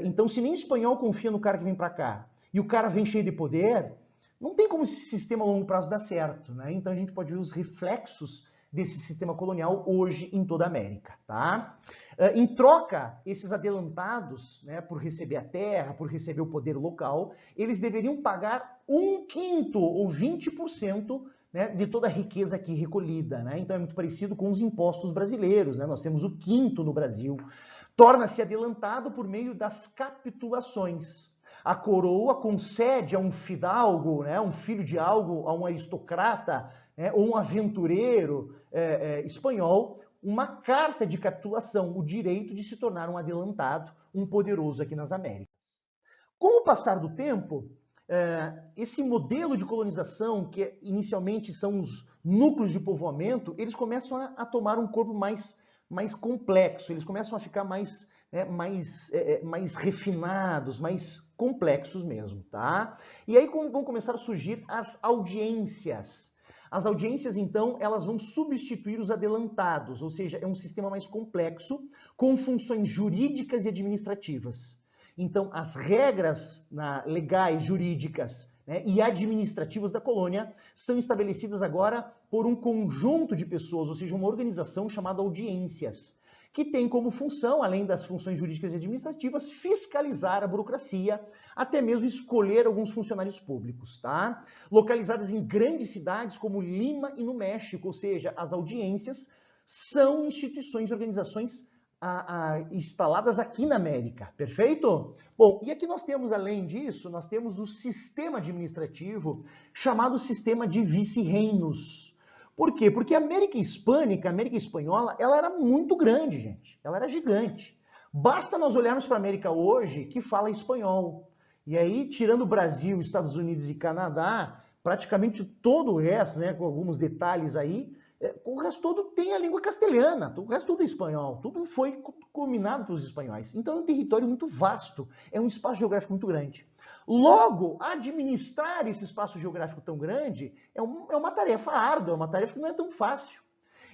Então, se nem o espanhol confia no cara que vem para cá, e o cara vem cheio de poder, não tem como esse sistema a longo prazo dar certo, né? Então a gente pode ver os reflexos desse sistema colonial hoje em toda a América, tá? Em troca, esses adelantados, né, por receber a terra, por receber o poder local, eles deveriam pagar 1/5 ou 20%, né, de toda a riqueza aqui recolhida, né? Então é muito parecido com os impostos brasileiros, né? Nós temos o 5º no Brasil. Torna-se adelantado por meio das capitulações. A coroa concede a um fidalgo, né, um filho de algo, a um aristocrata, né, ou um aventureiro espanhol, uma carta de capitulação, o direito de se tornar um adelantado, um poderoso aqui nas Américas. Com o passar do tempo, esse modelo de colonização, que inicialmente são os núcleos de povoamento, eles começam a tomar um corpo mais complexo, eles começam a ficar mais refinados, mais complexos mesmo, tá? E aí vão começar a surgir as audiências. As audiências, então, elas vão substituir os adelantados, ou seja, é um sistema mais complexo, com funções jurídicas e administrativas. Então, as regras legais, jurídicas, né, e administrativas da colônia são estabelecidas agora por um conjunto de pessoas, ou seja, uma organização chamada audiências, que tem como função, além das funções jurídicas e administrativas, fiscalizar a burocracia, até mesmo escolher alguns funcionários públicos, tá? Localizadas em grandes cidades como Lima e no México, ou seja, as audiências são instituições e organizações instaladas aqui na América, perfeito? Bom, e aqui nós temos, além disso, nós temos o sistema administrativo chamado sistema de vice-reinos. Por quê? Porque a América Hispânica, a América Espanhola, ela era muito grande, gente. Ela era gigante. Basta nós olharmos para a América hoje que fala espanhol. E aí, tirando o Brasil, Estados Unidos e Canadá, praticamente todo o resto, né, com alguns detalhes aí, o resto todo tem a língua castelhana, o resto tudo é espanhol, tudo foi combinado pelos espanhóis. Então é um território muito vasto, é um espaço geográfico muito grande. Logo, administrar esse espaço geográfico tão grande é uma tarefa árdua, é uma tarefa que não é tão fácil.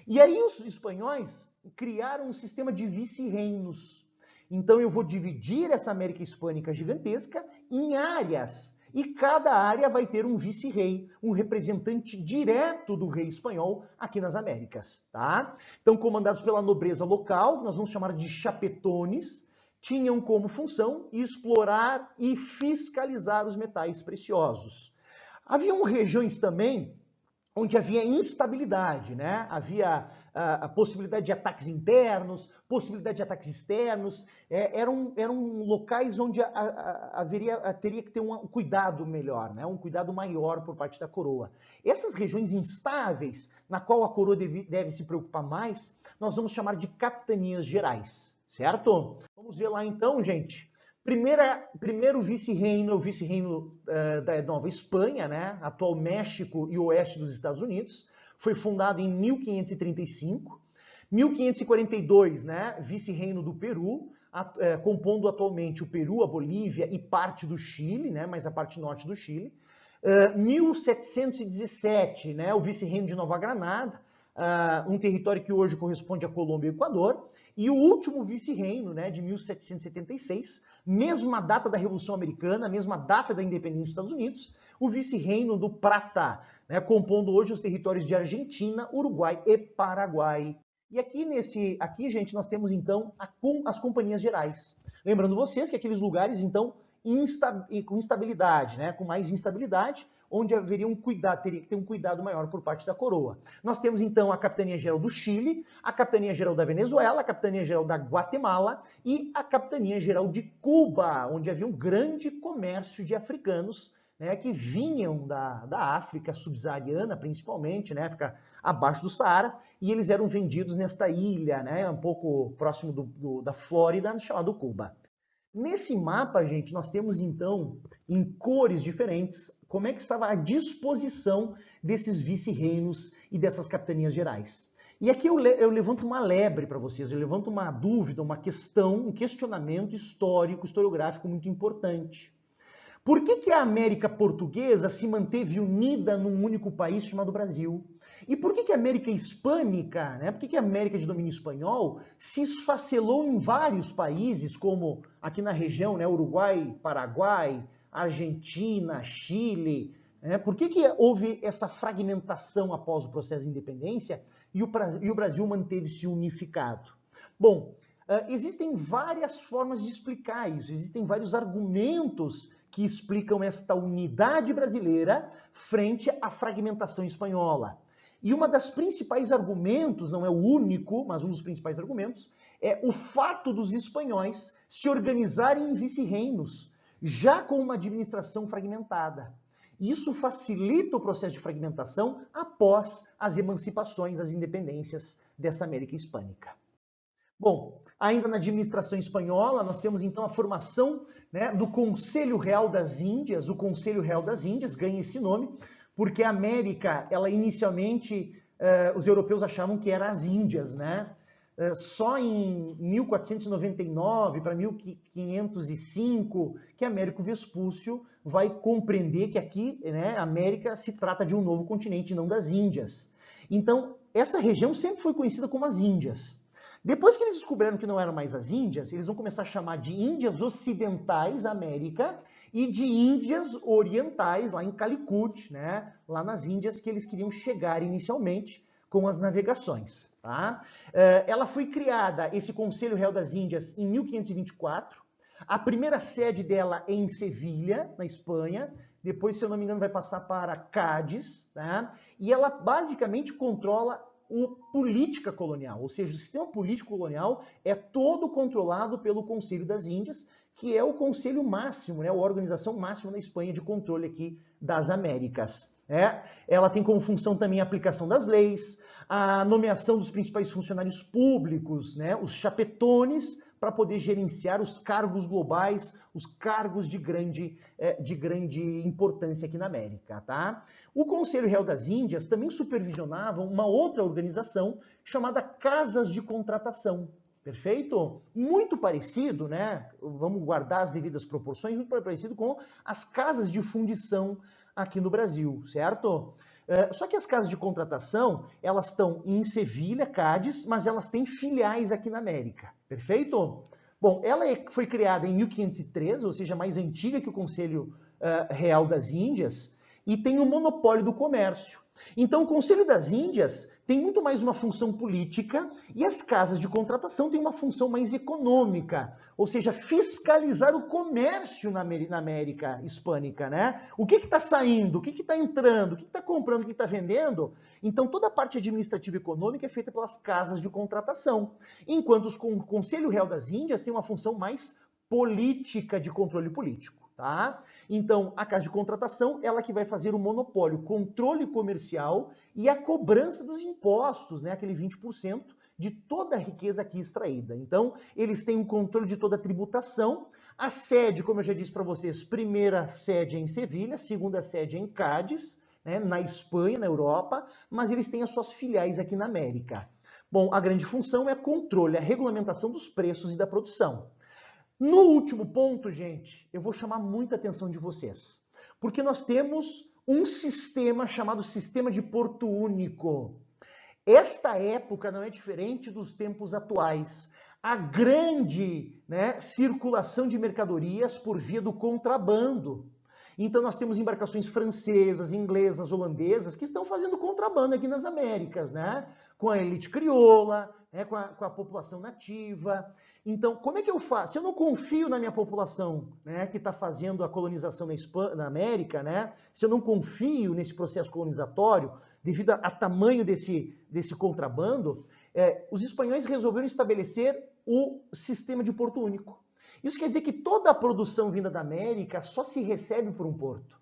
E aí os espanhóis criaram um sistema de vice-reinos. Então eu vou dividir essa América Hispânica gigantesca em áreas. E cada área vai ter um vice-rei, um representante direto do rei espanhol aqui nas Américas, tá? Então, comandados pela nobreza local, que nós vamos chamar de chapetones, tinham como função explorar e fiscalizar os metais preciosos. Haviam regiões também onde havia instabilidade, né? Havia a possibilidade de ataques internos, possibilidade de ataques externos, eram locais onde teria que ter um cuidado melhor, né? Um cuidado maior por parte da coroa. Essas regiões instáveis, na qual a coroa deve se preocupar mais, nós vamos chamar de capitanias gerais, certo? Vamos ver lá então, gente. Primeiro vice-reino é o vice-reino da Nova Espanha, né? Atual México e oeste dos Estados Unidos. Foi fundado em 1535. 1542, né? Vice-reino do Peru, compondo atualmente o Peru, a Bolívia e parte do Chile, né? Mas a parte norte do Chile. 1717, né? O vice-reino de Nova Granada, um território que hoje corresponde à Colômbia e ao Equador. E o último vice-reino, né, de 1776, mesma data da Revolução Americana, mesma data da independência dos Estados Unidos, o vice-reino do Prata, né, compondo hoje os territórios de Argentina, Uruguai e Paraguai. E aqui, gente, nós temos então as companhias gerais. Lembrando vocês que aqueles lugares, então, com instabilidade, né, com mais instabilidade, onde haveria teria que ter um cuidado maior por parte da coroa. Nós temos então a Capitania Geral do Chile, a Capitania Geral da Venezuela, a Capitania Geral da Guatemala e a Capitania Geral de Cuba, onde havia um grande comércio de africanos, né, que vinham da África subsaariana, principalmente, né, África abaixo do Saara, e eles eram vendidos nesta ilha, né, um pouco próximo da Flórida, chamado Cuba. Nesse mapa, gente, nós temos então, em cores diferentes, como é que estava a disposição desses vice-reinos e dessas capitanias gerais. E aqui eu levanto uma lebre para vocês, eu levanto uma dúvida, uma questão, um questionamento histórico, historiográfico muito importante. Por que a América Portuguesa se manteve unida num único país chamado Brasil? E por que a América Hispânica, né? Por que a América de domínio espanhol se esfacelou em vários países, como aqui na região, né? Uruguai, Paraguai, Argentina, Chile? Né? Por que houve essa fragmentação após o processo de independência e o Brasil manteve-se unificado? Bom, existem várias formas de explicar isso, existem vários argumentos que explicam esta unidade brasileira frente à fragmentação espanhola. E uma das principais argumentos, não é o único, mas um dos principais argumentos, é o fato dos espanhóis se organizarem em vice-reinos, já com uma administração fragmentada. Isso facilita o processo de fragmentação após as emancipações, as independências dessa América Hispânica. Bom, ainda na administração espanhola, nós temos então a formação, né, do Conselho Real das Índias. O Conselho Real das Índias ganha esse nome porque a América, ela inicialmente, os europeus achavam que era as Índias, né? Só em 1499 para 1505 que Américo Vespúcio vai compreender que aqui, né, a América se trata de um novo continente, não das Índias. Então, essa região sempre foi conhecida como as Índias. Depois que eles descobriram que não eram mais as Índias, eles vão começar a chamar de Índias Ocidentais América e de Índias Orientais, lá em Calicut, né? Lá nas Índias que eles queriam chegar inicialmente com as navegações. Tá? Ela foi criada, esse Conselho Real das Índias, em 1524. A primeira sede dela é em Sevilha, na Espanha. Depois, se eu não me engano, vai passar para Cádiz. Tá? E ela basicamente controla política colonial, ou seja, o sistema político colonial é todo controlado pelo Conselho das Índias, que é o conselho máximo, né, a organização máxima da Espanha de controle aqui das Américas. Ela tem como função também a aplicação das leis, a nomeação dos principais funcionários públicos, né, os chapetones, para poder gerenciar os cargos globais, os cargos de grande importância aqui na América. Tá? O Conselho Real das Índias também supervisionava uma outra organização chamada Casas de Contratação. Perfeito? Muito parecido, né? Vamos guardar as devidas proporções, muito parecido com as casas de fundição aqui no Brasil, certo? Só que as casas de contratação, elas estão em Sevilha, Cádiz, mas elas têm filiais aqui na América. Perfeito? Bom, ela foi criada em 1513, ou seja, mais antiga que o Conselho Real das Índias, e tem o monopólio do comércio. Então, o Conselho das Índias tem muito mais uma função política e as casas de contratação têm uma função mais econômica, ou seja, fiscalizar o comércio na América Hispânica, né? O que está saindo, o que está entrando, o que está comprando, o que está vendendo. Então, toda a parte administrativa e econômica é feita pelas casas de contratação, enquanto o Conselho Real das Índias tem uma função mais política de controle político. Tá? Então, a casa de contratação, ela que vai fazer o monopólio, controle comercial e a cobrança dos impostos, né? Aquele 20% de toda a riqueza aqui extraída. Então, eles têm o controle de toda a tributação. A sede, como eu já disse para vocês, primeira sede é em Sevilha, segunda sede é em Cádiz, né? Na Espanha, na Europa, mas eles têm as suas filiais aqui na América. Bom, a grande função é a controle, a regulamentação dos preços e da produção. No último ponto, gente, eu vou chamar muita atenção de vocês, porque nós temos um sistema chamado Sistema de Porto Único. Esta época não é diferente dos tempos atuais. A grande, né, circulação de mercadorias por via do contrabando. Então nós temos embarcações francesas, inglesas, holandesas que estão fazendo contrabando aqui nas Américas, né? Com a elite crioula, né? com a população nativa. Então, como é que eu faço? Se eu não confio na minha população, né, que está fazendo a colonização na América, né? Se eu não confio nesse processo colonizatório, devido a tamanho desse contrabando, os espanhóis resolveram estabelecer o sistema de Porto Único. Isso quer dizer que toda a produção vinda da América só se recebe por um porto.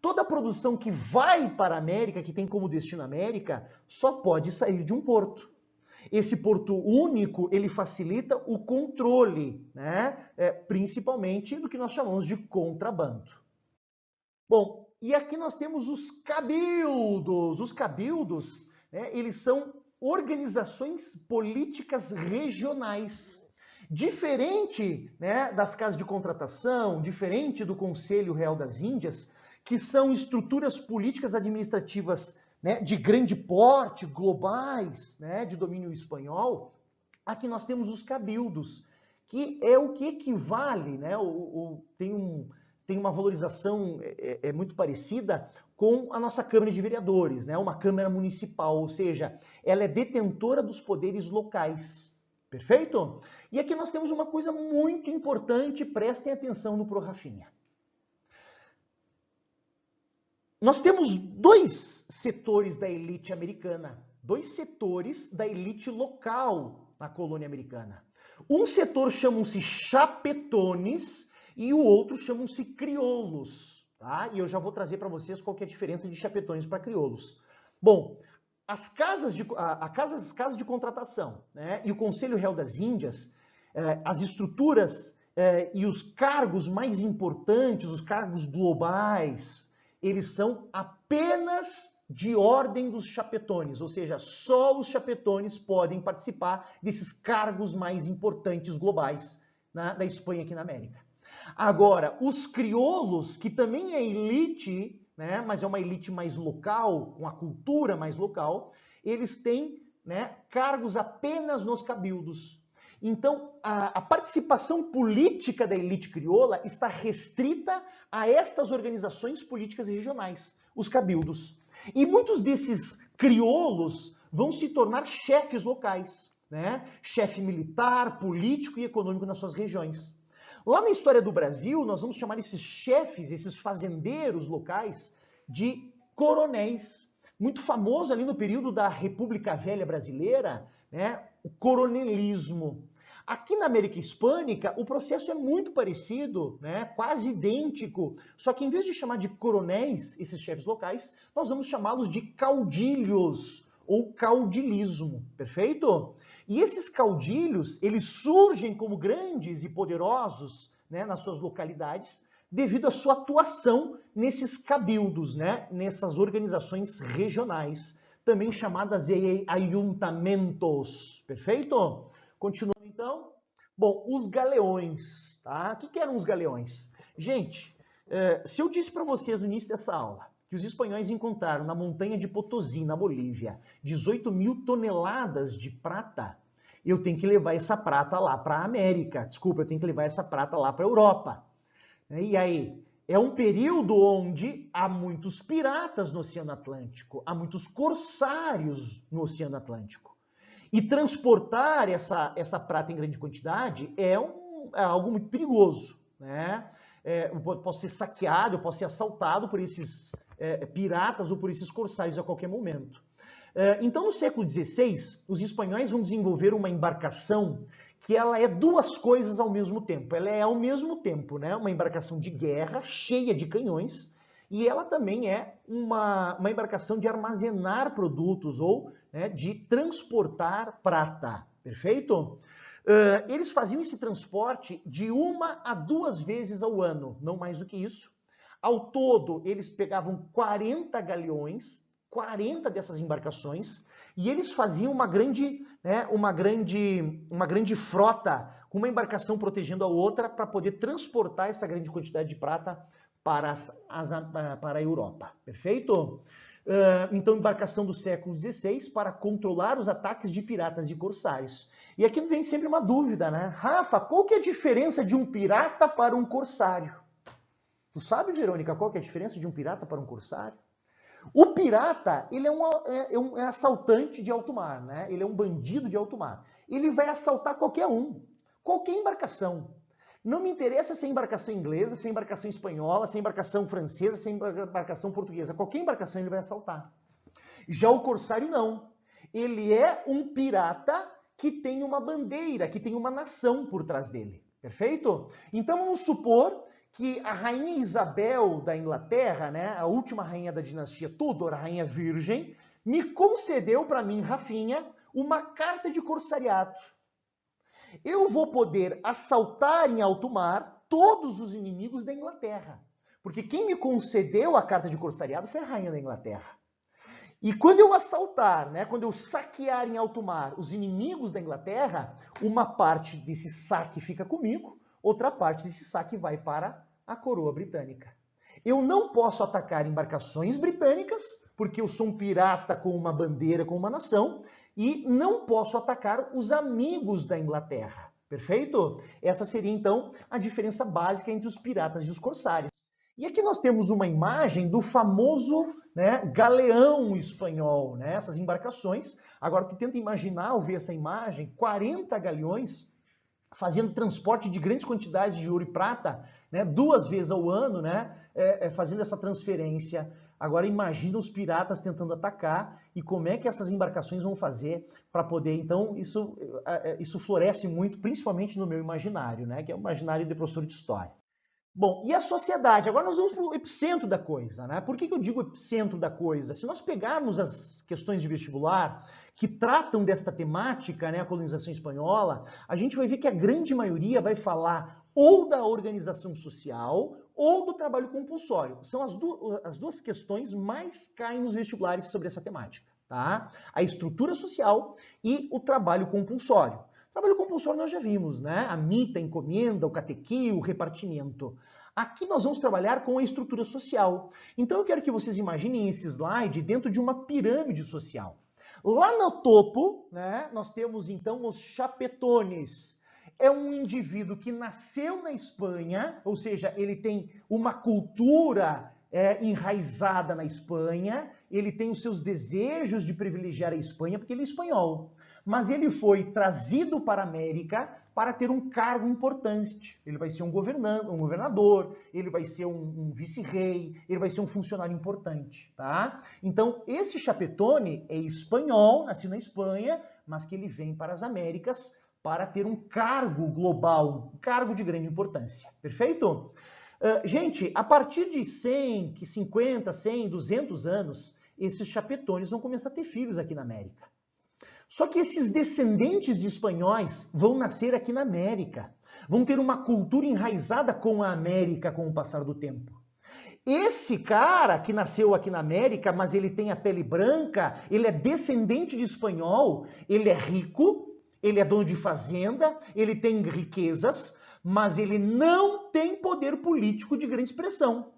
Toda a produção que vai para a América, que tem como destino a América, só pode sair de um porto. Esse porto único, ele facilita o controle, né? Principalmente do que nós chamamos de contrabando. Bom, e aqui nós temos os cabildos. Os cabildos, né, eles são organizações políticas regionais. Diferente, né, das casas de contratação, diferente do Conselho Real das Índias, que são estruturas políticas administrativas, né, de grande porte, globais, né, de domínio espanhol, aqui nós temos os cabildos, que é o que equivale, né, tem uma valorização muito parecida com a nossa Câmara de Vereadores, né, uma Câmara Municipal, ou seja, ela é detentora dos poderes locais. Perfeito? E aqui nós temos uma coisa muito importante, prestem atenção no ProRafinha. Nós temos dois setores da elite americana, dois setores da elite local na colônia americana. Um setor chamam-se chapetones e o outro chamam-se crioulos, tá? E eu já vou trazer para vocês qual que é a diferença de chapetones para crioulos. Bom, as casas de contratação, né, e o Conselho Real das Índias, as estruturas e os cargos mais importantes, os cargos globais, eles são apenas de ordem dos chapetones, ou seja, só os chapetones podem participar desses cargos mais importantes globais, né, da Espanha aqui na América. Agora, os crioulos, que também é elite, né, mas é uma elite mais local, uma cultura mais local, eles têm, né, cargos apenas nos cabildos. Então, a participação política da elite crioula está restrita a estas organizações políticas regionais, os cabildos. E muitos desses crioulos vão se tornar chefes locais, né? Chefe militar, político e econômico nas suas regiões. Lá na história do Brasil, nós vamos chamar esses chefes, esses fazendeiros locais, de coronéis. Muito famoso ali no período da República Velha Brasileira, né, o coronelismo. Aqui na América Hispânica, o processo é muito parecido, né, quase idêntico, só que em vez de chamar de coronéis, esses chefes locais, nós vamos chamá-los de caudilhos ou caudilismo, perfeito? E esses caudilhos, eles surgem como grandes e poderosos, né, nas suas localidades, devido à sua atuação nesses cabildos, né, nessas organizações regionais, também chamadas de ayuntamentos, perfeito? Continuando então. Bom, os galeões, tá? O que eram os galeões? Gente, se eu disse para vocês no início dessa aula que os espanhóis encontraram na montanha de Potosí, na Bolívia, 18 mil toneladas de prata, eu tenho que levar essa prata lá para a América. Desculpa, eu tenho que levar essa prata lá para a Europa. E aí, é um período onde há muitos piratas no Oceano Atlântico, há muitos corsários no Oceano Atlântico. E transportar essa prata em grande quantidade é algo muito perigoso, né? Eu posso ser saqueado, eu posso ser assaltado por esses piratas ou por esses corsários a qualquer momento. Então, no século XVI, os espanhóis vão desenvolver uma embarcação que ela é duas coisas ao mesmo tempo. Ela é ao mesmo tempo, né, uma embarcação de guerra cheia de canhões e ela também é uma embarcação de armazenar produtos ou, né, de transportar prata. Perfeito? Eles faziam esse transporte de 1 a 2 vezes ao ano, não mais do que isso. Ao todo, eles pegavam 40 galeões, 40 dessas embarcações, e eles faziam uma grande frota, com uma embarcação protegendo a outra, para poder transportar essa grande quantidade de prata para a Europa. Perfeito? Então, embarcação do século XVI para controlar os ataques de piratas e corsários. E aqui vem sempre uma dúvida, né? Rafa, qual que é a diferença de um pirata para um corsário? Tu sabe, Verônica, qual que é a diferença de um pirata para um corsário? O pirata, ele é um assaltante de alto mar, né? Ele é um bandido de alto mar. Ele vai assaltar qualquer embarcação. Não me interessa se é embarcação inglesa, se é embarcação espanhola, se é embarcação francesa, se é embarcação portuguesa. Qualquer embarcação ele vai assaltar. Já o corsário não. Ele é um pirata que tem uma bandeira, que tem uma nação por trás dele. Perfeito? Então vamos supor que a rainha Isabel da Inglaterra, né, a última rainha da dinastia Tudor, a rainha virgem, me concedeu para mim, Rafinha, uma carta de corsariado. Eu vou poder assaltar em alto mar todos os inimigos da Inglaterra. Porque quem me concedeu a carta de corsariado foi a rainha da Inglaterra. E quando eu assaltar, né, quando eu saquear em alto mar os inimigos da Inglaterra, uma parte desse saque fica comigo, outra parte desse saque vai para a coroa britânica. Eu não posso atacar embarcações britânicas, porque eu sou um pirata com uma bandeira, com uma nação, e não posso atacar os amigos da Inglaterra. Perfeito? Essa seria, então, a diferença básica entre os piratas e os corsários. E aqui nós temos uma imagem do famoso, né, galeão espanhol, né, essas embarcações. Agora, tu tenta imaginar, ao ver essa imagem, 40 galeões fazendo transporte de grandes quantidades de ouro e prata, né, 2 vezes ao ano, né, fazendo essa transferência. Agora imagina os piratas tentando atacar e como é que essas embarcações vão fazer para poder... Então isso floresce muito, principalmente no meu imaginário, né, que é o imaginário de professor de história. Bom, e a sociedade? Agora nós vamos para o epicentro da coisa, né? Por que eu digo epicentro da coisa? Se nós pegarmos as questões de vestibular que tratam desta temática, né, a colonização espanhola, a gente vai ver que a grande maioria vai falar ou da organização social ou do trabalho compulsório. São as duas questões mais caem nos vestibulares sobre essa temática, tá? A estrutura social e o trabalho compulsório. Trabalho compulsório nós já vimos, né? A mita, a encomenda, o catequio, o repartimento. Aqui nós vamos trabalhar com a estrutura social. Então eu quero que vocês imaginem esse slide dentro de uma pirâmide social. Lá no topo, né, nós temos então os chapetones. É um indivíduo que nasceu na Espanha, ou seja, ele tem uma cultura enraizada na Espanha, ele tem os seus desejos de privilegiar a Espanha, porque ele é espanhol. Mas ele foi trazido para a América para ter um cargo importante. Ele vai ser um governador, ele vai ser um vice-rei, ele vai ser um funcionário importante, tá? Então, esse chapetone é espanhol, nasceu na Espanha, mas que ele vem para as Américas para ter um cargo global, um cargo de grande importância. Perfeito? Gente, a partir de 100, 50, 100, 200 anos, esses chapetones vão começar a ter filhos aqui na América. Só que esses descendentes de espanhóis vão nascer aqui na América, vão ter uma cultura enraizada com a América com o passar do tempo. Esse cara que nasceu aqui na América, mas ele tem a pele branca, ele é descendente de espanhol, ele é rico, ele é dono de fazenda, ele tem riquezas, mas ele não tem poder político de grande expressão.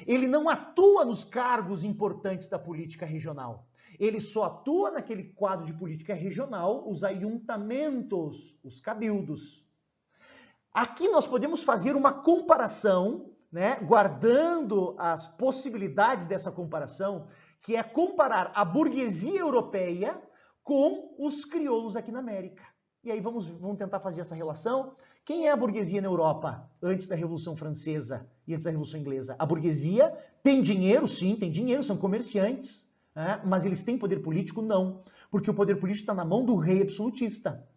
Ele não atua nos cargos importantes da política regional. Ele só atua naquele quadro de política regional, os ayuntamentos, os cabildos. Aqui nós podemos fazer uma comparação né, guardando as possibilidades dessa comparação, que é comparar a burguesia europeia com os crioulos aqui na América. E aí vamos tentar fazer essa relação. Quem é a burguesia na Europa antes da Revolução Francesa e antes da Revolução Inglesa? A burguesia tem dinheiro, sim, tem dinheiro, são comerciantes, né? Mas eles têm poder político? Não, porque o poder político está na mão do rei absolutista.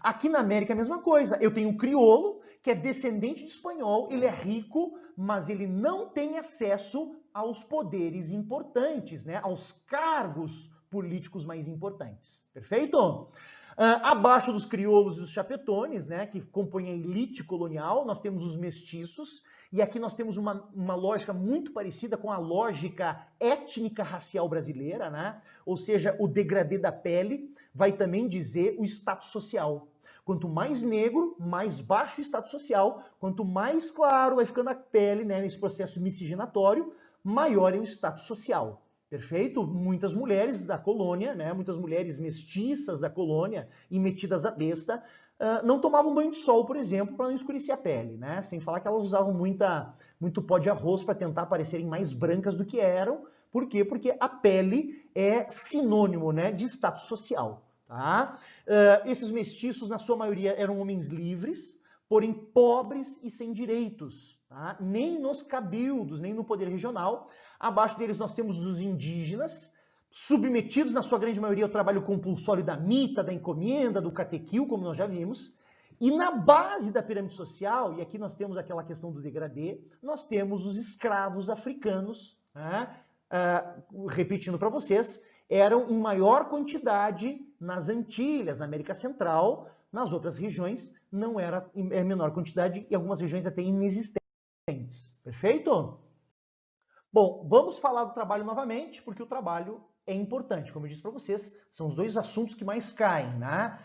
Aqui na América é a mesma coisa. Eu tenho um crioulo que é descendente de espanhol, ele é rico, mas ele não tem acesso aos poderes importantes, né? Aos cargos políticos mais importantes. Perfeito? Abaixo dos crioulos e dos chapetones, né, que compõem a elite colonial, nós temos os mestiços, e aqui nós temos uma lógica muito parecida com a lógica étnica racial brasileira, né? Ou seja, o degradê da pele vai também dizer o status social. Quanto mais negro, mais baixo o status social. Quanto mais claro vai ficando a pele, né, nesse processo miscigenatório, maior é o status social. Perfeito? Muitas mulheres da colônia, né, muitas mulheres mestiças da colônia e metidas à besta, não tomavam banho de sol, por exemplo, para não escurecer a pele, né? Sem falar que elas usavam muito pó de arroz para tentar parecerem mais brancas do que eram. Por quê? Porque a pele é sinônimo, né, de status social. Tá? Esses mestiços, na sua maioria, eram homens livres, porém pobres e sem direitos. Tá? Nem nos cabildos, nem no poder regional. Abaixo deles nós temos os indígenas, submetidos na sua grande maioria ao trabalho compulsório da mita, da encomenda, do catequil, como nós já vimos. E na base da pirâmide social, e aqui nós temos aquela questão do degradê, nós temos os escravos africanos, né? Repetindo para vocês, eram em maior quantidade nas Antilhas, na América Central, nas outras regiões não era em menor quantidade e algumas regiões até inexistentes. Perfeito? Bom, vamos falar do trabalho novamente, porque o trabalho é importante. Como eu disse para vocês, são os dois assuntos que mais caem, né?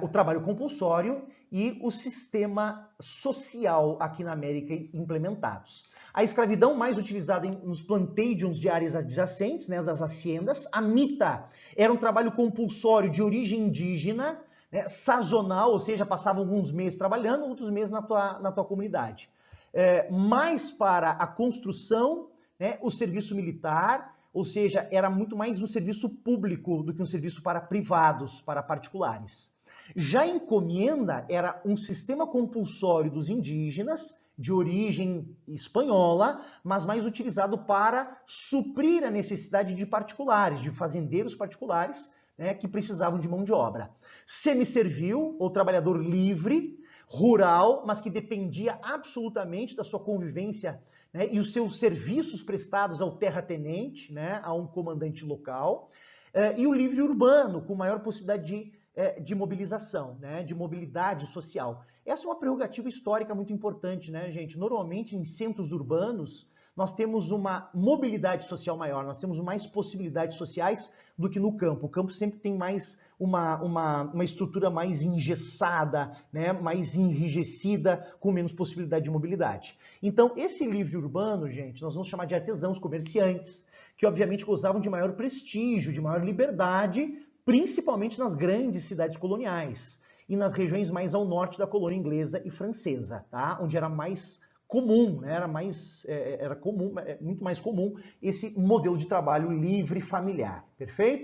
O trabalho compulsório e o sistema social aqui na América implementados. A escravidão mais utilizada nos planteios de áreas adjacentes, né, das haciendas. A mita era um trabalho compulsório de origem indígena, né, sazonal, ou seja, passava alguns meses trabalhando, outros meses na tua comunidade. Mais para a construção, né, o serviço militar, ou seja, era muito mais um serviço público do que um serviço para privados, para particulares. Já a encomenda era um sistema compulsório dos indígenas, de origem espanhola, mas mais utilizado para suprir a necessidade de particulares, de fazendeiros particulares, né, que precisavam de mão de obra. Semiservil, ou trabalhador livre, rural, mas que dependia absolutamente da sua convivência, né, e os seus serviços prestados ao terratenente, né, a um comandante local, e o livre urbano, com maior possibilidade de mobilização, né, de mobilidade social. Essa é uma prerrogativa histórica muito importante, né, gente? Normalmente, em centros urbanos, nós temos uma mobilidade social maior, nós temos mais possibilidades sociais do que no campo. O campo sempre tem mais uma estrutura mais engessada, né, mais enrijecida, com menos possibilidade de mobilidade. Então, esse livre urbano, gente, nós vamos chamar de artesãos, comerciantes, que obviamente gozavam de maior prestígio, de maior liberdade, principalmente nas grandes cidades coloniais e nas regiões mais ao norte da colônia inglesa e francesa, tá? Onde era mais comum, né? Era comum, muito mais comum esse modelo de trabalho livre familiar, perfeito?